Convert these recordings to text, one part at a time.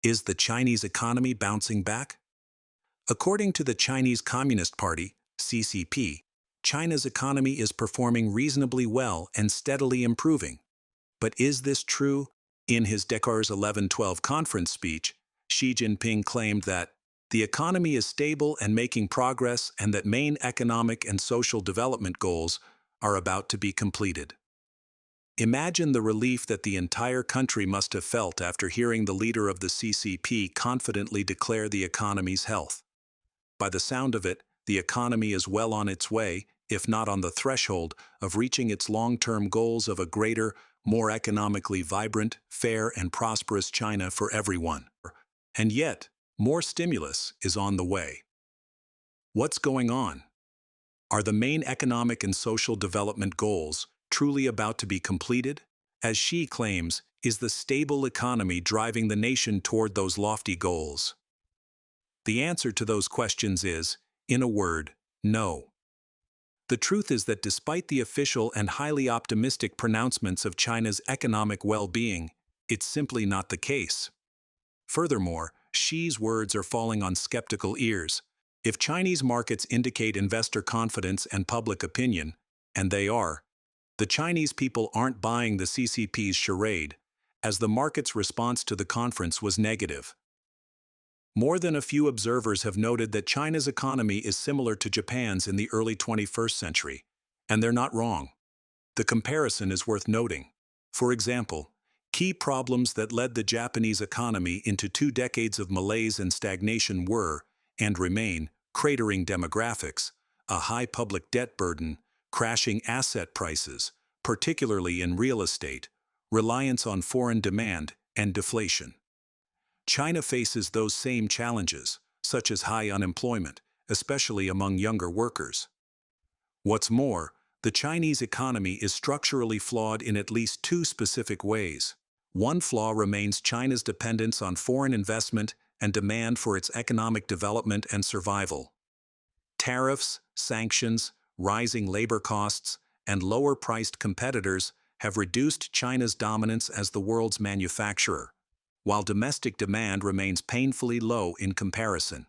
Is the Chinese economy bouncing back? According to the Chinese Communist Party, CCP, China's economy is performing reasonably well and steadily improving. But is this true? In his Decar's 11/12 conference speech, Xi Jinping claimed that the economy is stable and making progress and that main economic and social development goals are about to be completed. Imagine the relief that the entire country must have felt after hearing the leader of the CCP confidently declare the economy's health. By the sound of it, the economy is well on its way, if not on the threshold, of reaching its long-term goals of a greater, more economically vibrant, fair, and prosperous China for everyone. And yet, more stimulus is on the way. What's going on? Are the main economic and social development goals truly about to be completed? As Xi claims, is the stable economy driving the nation toward those lofty goals? The answer to those questions is, in a word, no. The truth is that despite the official and highly optimistic pronouncements of China's economic well-being, it's simply not the case. Furthermore, Xi's words are falling on skeptical ears. If Chinese markets indicate investor confidence and public opinion, and they are, the Chinese people aren't buying the CCP's charade, as the market's response to the conference was negative. More than a few observers have noted that China's economy is similar to Japan's in the early 21st century, and they're not wrong. The comparison is worth noting. For example, key problems that led the Japanese economy into 2 decades of malaise and stagnation were, and remain, cratering demographics, a high public debt burden, crashing asset prices, particularly in real estate, reliance on foreign demand, and deflation. China faces those same challenges, such as high unemployment, especially among younger workers. What's more, the Chinese economy is structurally flawed in at least 2 specific ways. One flaw remains China's dependence on foreign investment and demand for its economic development and survival. Tariffs, sanctions, rising labor costs, and lower-priced competitors have reduced China's dominance as the world's manufacturer, while domestic demand remains painfully low in comparison.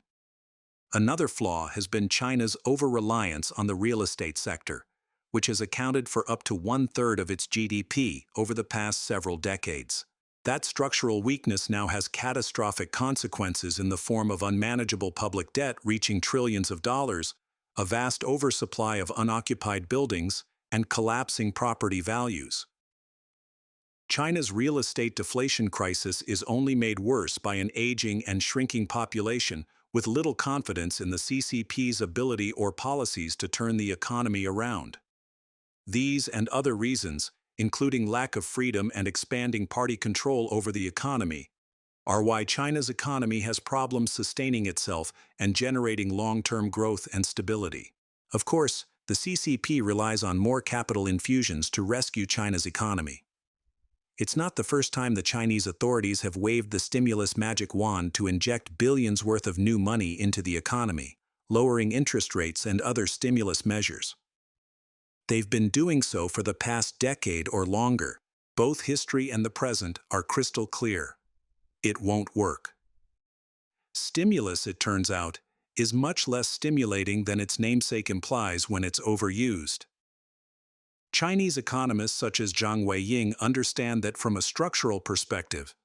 Another flaw has been China's over-reliance on the real estate sector, which has accounted for up to 1/3 of its GDP over the past several decades. That structural weakness now has catastrophic consequences in the form of unmanageable public debt reaching trillions of dollars, a vast oversupply of unoccupied buildings, and collapsing property values. China's real estate deflation crisis is only made worse by an aging and shrinking population with little confidence in the CCP's ability or policies to turn the economy around. These and other reasons, including lack of freedom and expanding party control over the economy, are why China's economy has problems sustaining itself and generating long-term growth and stability. Of course, the CCP relies on more capital infusions to rescue China's economy. It's not the first time the Chinese authorities have waved the stimulus magic wand to inject billions worth of new money into the economy, lowering interest rates and other stimulus measures. They've been doing so for the past decade or longer. Both history and the present are crystal clear. It won't work. Stimulus, it turns out, is much less stimulating than its namesake implies when it's overused. Chinese economists such as Zhang Weiying understand that from a structural perspective,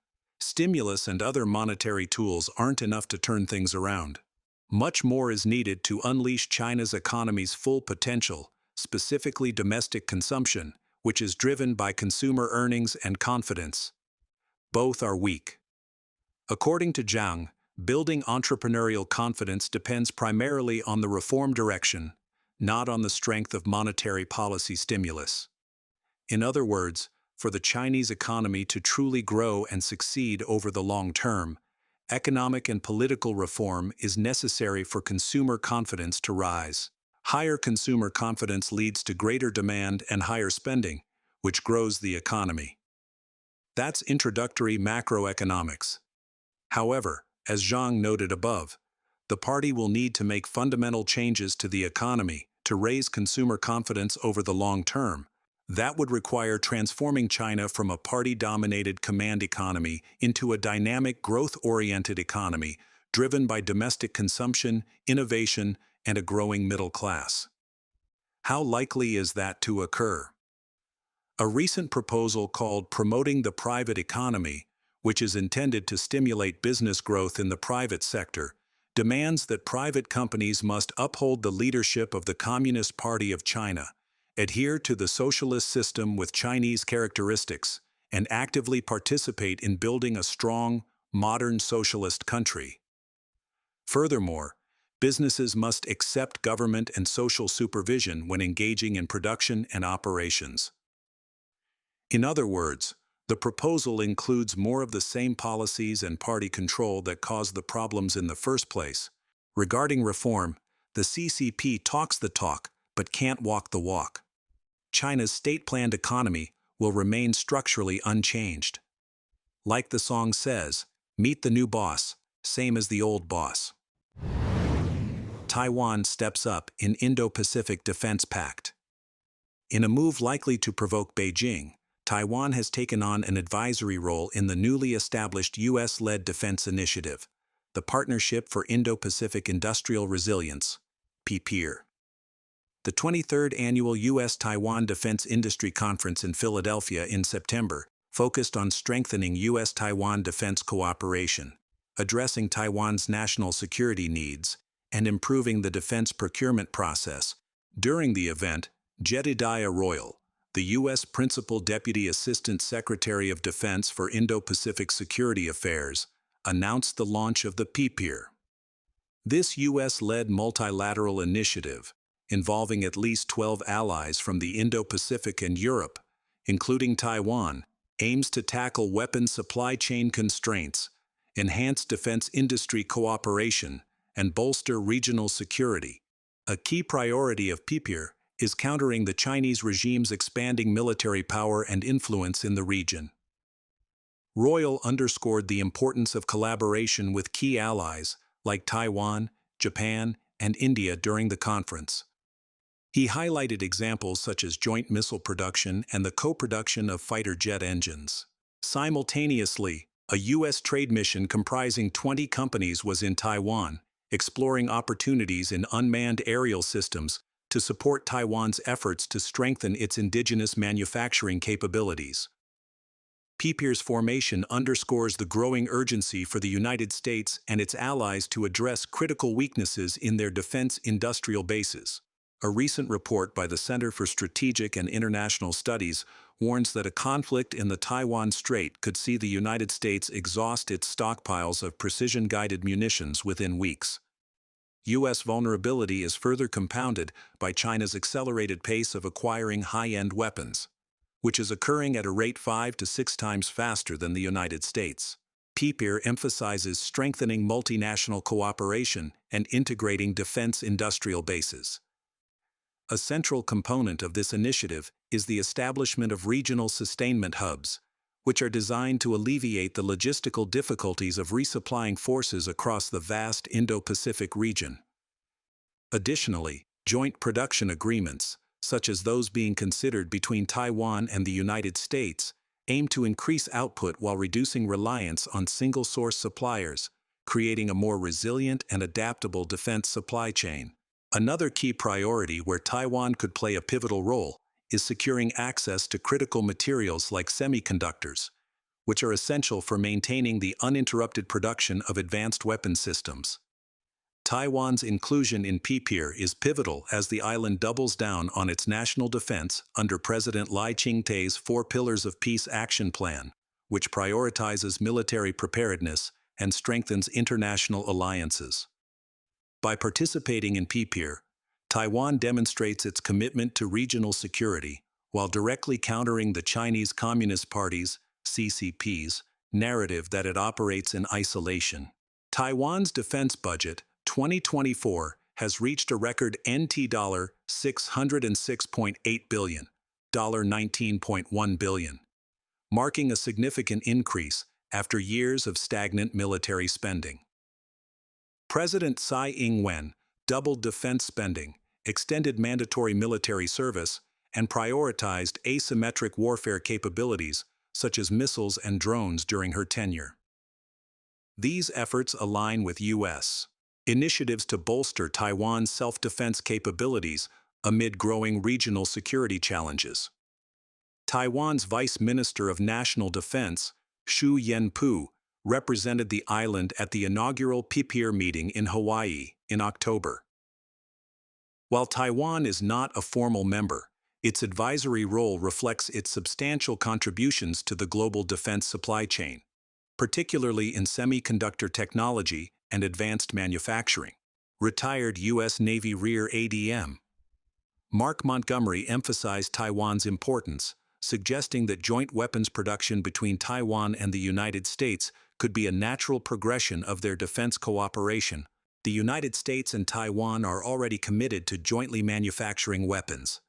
stimulus and other monetary tools aren't enough to turn things around. Much more is needed to unleash China's economy's full potential, specifically domestic consumption, which is driven by consumer earnings and confidence. Both are weak. According to Zhang, building entrepreneurial confidence depends primarily on the reform direction, not on the strength of monetary policy stimulus. In other words, for the Chinese economy to truly grow and succeed over the long term, economic and political reform is necessary for consumer confidence to rise. Higher consumer confidence leads to greater demand and higher spending, which grows the economy. That's introductory macroeconomics. However, as Zhang noted above, the party will need to make fundamental changes to the economy to raise consumer confidence over the long term. That would require transforming China from a party-dominated command economy into a dynamic, growth-oriented economy driven by domestic consumption, innovation, and a growing middle class. How likely is that to occur? A recent proposal called Promoting the Private Economy, which is intended to stimulate business growth in the private sector, demands that private companies must uphold the leadership of the Communist Party of China, adhere to the socialist system with Chinese characteristics, and actively participate in building a strong, modern socialist country. Furthermore, businesses must accept government and social supervision when engaging in production and operations. In other words, the proposal includes more of the same policies and party control that caused the problems in the first place. Regarding reform, the CCP talks the talk, but can't walk the walk. China's state-planned economy will remain structurally unchanged. Like the song says, meet the new boss, same as the old boss. Taiwan steps up in Indo-Pacific Defense Pact. In a move likely to provoke Beijing, Taiwan has taken on an advisory role in the newly established U.S.-led defense initiative, the Partnership for Indo-Pacific Industrial Resilience, PPIR. The 23rd Annual U.S.-Taiwan Defense Industry Conference in Philadelphia in September focused on strengthening U.S.-Taiwan defense cooperation, addressing Taiwan's national security needs, and improving the defense procurement process. During the event, Jedediah Royal, the U.S. Principal Deputy Assistant Secretary of Defense for Indo-Pacific Security Affairs, announced the launch of the PPIR. This U.S.-led multilateral initiative, involving at least 12 allies from the Indo-Pacific and Europe, including Taiwan, aims to tackle weapons supply chain constraints, enhance defense industry cooperation, and bolster regional security. A key priority of PPIR is countering the Chinese regime's expanding military power and influence in the region. Royal underscored the importance of collaboration with key allies like Taiwan, Japan, and India during the conference. He highlighted examples such as joint missile production and the co-production of fighter jet engines. Simultaneously, a U.S. trade mission comprising 20 companies was in Taiwan, exploring opportunities in unmanned aerial systems to support Taiwan's efforts to strengthen its indigenous manufacturing capabilities. PPIR's formation underscores the growing urgency for the United States and its allies to address critical weaknesses in their defense industrial bases. A recent report by the Center for Strategic and International Studies warns that a conflict in the Taiwan Strait could see the United States exhaust its stockpiles of precision-guided munitions within weeks. U.S. vulnerability is further compounded by China's accelerated pace of acquiring high-end weapons, which is occurring at a rate 5 to 6 times faster than the United States. PPIR emphasizes strengthening multinational cooperation and integrating defense industrial bases. A central component of this initiative is the establishment of regional sustainment hubs, which are designed to alleviate the logistical difficulties of resupplying forces across the vast Indo-Pacific region. Additionally, joint production agreements, such as those being considered between Taiwan and the United States, aim to increase output while reducing reliance on single-source suppliers, creating a more resilient and adaptable defense supply chain. Another key priority where Taiwan could play a pivotal role is securing access to critical materials like semiconductors, which are essential for maintaining the uninterrupted production of advanced weapon systems. Taiwan's inclusion in PPIR is pivotal as the island doubles down on its national defense under President Lai Ching-te's 4 Pillars of Peace Action Plan, which prioritizes military preparedness and strengthens international alliances. By participating in PPIR, Taiwan demonstrates its commitment to regional security while directly countering the Chinese Communist Party's, CCP's, narrative that it operates in isolation. Taiwan's defense budget, 2024, has reached a record NT $606.8 billion, $19.1 billion, marking a significant increase after years of stagnant military spending. President Tsai Ing-wen doubled defense spending, extended mandatory military service, and prioritized asymmetric warfare capabilities, such as missiles and drones during her tenure. These efforts align with U.S. initiatives to bolster Taiwan's self-defense capabilities amid growing regional security challenges. Taiwan's Vice Minister of National Defense, Xu Yanpu, represented the island at the inaugural PPIR meeting in Hawaii in October. While Taiwan is not a formal member, its advisory role reflects its substantial contributions to the global defense supply chain, particularly in semiconductor technology and advanced manufacturing. Retired U.S. Navy Rear ADM Mark Montgomery emphasized Taiwan's importance, suggesting that joint weapons production between Taiwan and the United States could be a natural progression of their defense cooperation. The United States and Taiwan are already committed to jointly manufacturing weapons.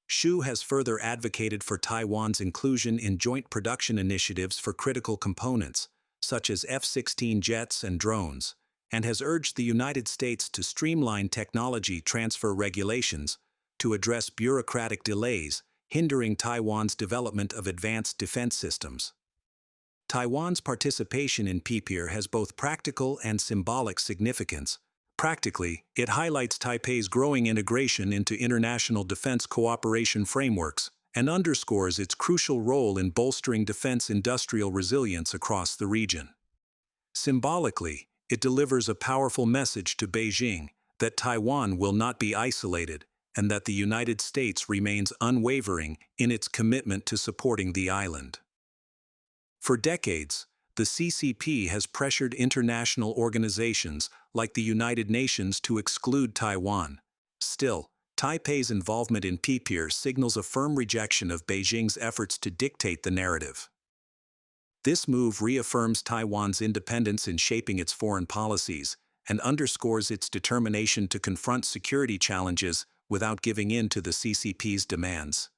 Xu has further advocated for Taiwan's inclusion in joint production initiatives for critical components, such as F-16 jets and drones, and has urged the United States to streamline technology transfer regulations to address bureaucratic delays hindering Taiwan's development of advanced defense systems. Taiwan's participation in PPIR has both practical and symbolic significance. Practically, it highlights Taipei's growing integration into international defense cooperation frameworks and underscores its crucial role in bolstering defense industrial resilience across the region. Symbolically, it delivers a powerful message to Beijing that Taiwan will not be isolated and that the United States remains unwavering in its commitment to supporting the island. For decades, the CCP has pressured international organizations like the United Nations to exclude Taiwan. Still, Taipei's involvement in PPIR signals a firm rejection of Beijing's efforts to dictate the narrative. This move reaffirms Taiwan's independence in shaping its foreign policies and underscores its determination to confront security challenges without giving in to the CCP's demands.